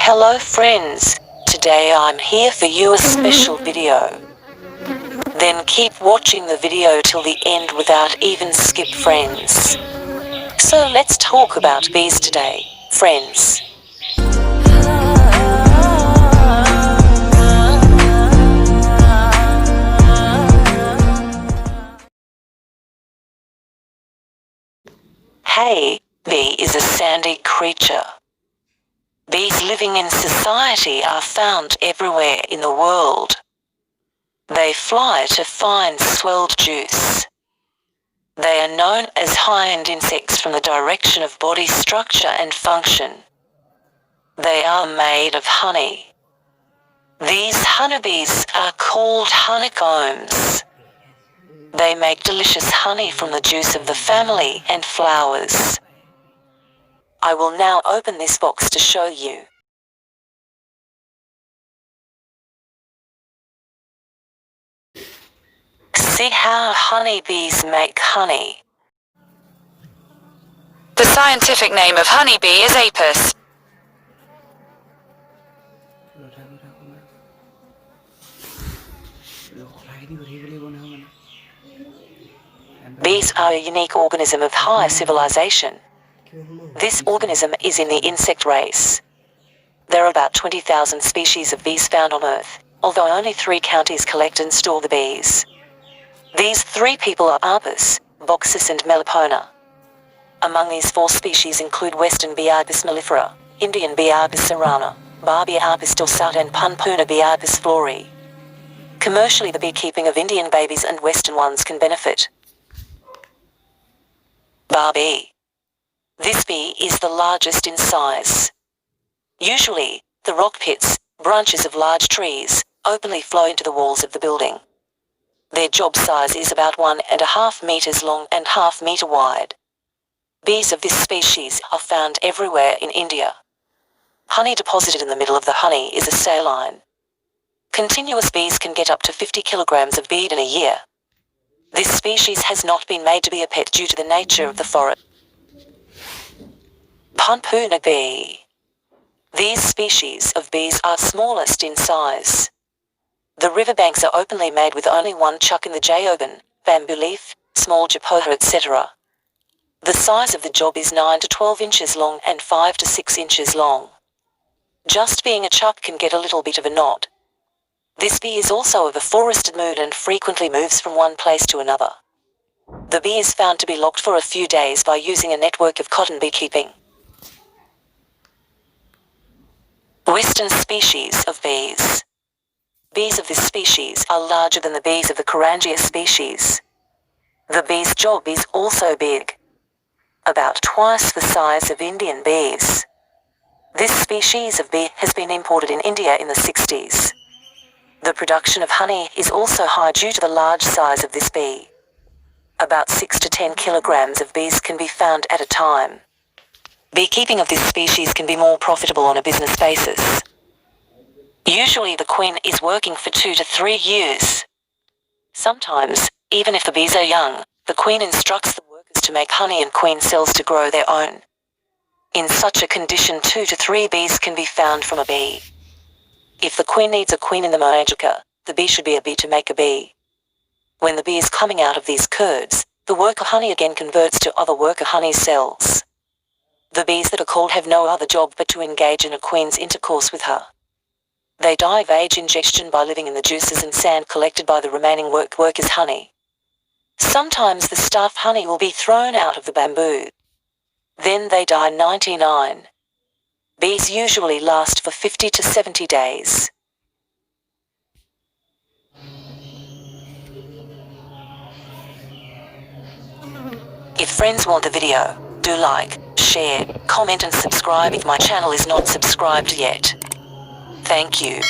Hello friends, today I'm here for you a special video. Then keep watching the video till the end without even skip friends. So let's talk about bees today, friends. Hey, bee is a sandy creature. Bees living in society are found everywhere in the world. They fly to find swelled juice. They are known as high-end insects from the direction of body structure and function. They are made of honey. These honeybees are called honeycombs. They make delicious honey from the juice of the family and flowers. I will now open this box to show you. See how honeybees make honey. The scientific name of honeybee is Apis. Bees are a unique organism of high civilization. This organism is in the insect race. There are about 20,000 species of bees found on Earth, although only 3 counties collect and store the bees. These 3 people are Bombus, Boxus and Melipona. Among these 4 species include Western Bee mellifera, Indian Bee cerana, Bee dorsata and Punpuna Bee florae. Commercially, the beekeeping of Indian babies and Western ones can benefit. Bee. This bee is the largest in size. Usually, the rock pits, branches of large trees, openly flow into the walls of the building. Their job size is about 1.5 meters long and ½ meter wide. Bees of this species are found everywhere in India. Honey deposited in the middle of the honey is a saline. Continuous bees can get up to 50 kilograms of bee in a year. This species has not been made to be a pet due to the nature of the forest. Punpuna bee. These species of bees are smallest in size. The riverbanks are openly made with only one chuck in the jayoban, bamboo leaf, small japoha, etc. The size of the job is 9 to 12 inches long and 5 to 6 inches long. Just being a chuck can get a little bit of a knot. This bee is also of a forested mood and frequently moves from one place to another. The bee is found to be locked for a few days by using a network of cotton beekeeping. Western species of bees. Bees of this species are larger than the bees of the Eurasia species. The bee's job is also big, about twice the size of Indian bees. This species of bee has been imported in India in the 60s. The production of honey is also high due to the large size of this bee. About 6 to 10 kilograms of bees can be found at a time. Beekeeping of this species can be more profitable on a business basis. Usually the queen is working for 2 to 3 years. Sometimes, even if the bees are young, the queen instructs the workers to make honey and queen cells to grow their own. In such a condition 2 to 3 bees can be found from a bee. If the queen needs a queen in the Moajica, the bee should be a bee to make a bee. When the bee is coming out of these curds, the worker honey again converts to other worker honey cells. The bees that are called have no other job but to engage in a queen's intercourse with her. They die of age ingestion by living in the juices and sand collected by the remaining workers' honey. Sometimes the staff honey will be thrown out of the bamboo. Then they die 99. Bees usually last for 50 to 70 days. If friends want the video, do like, share, comment and subscribe if my channel is not subscribed yet. Thank you.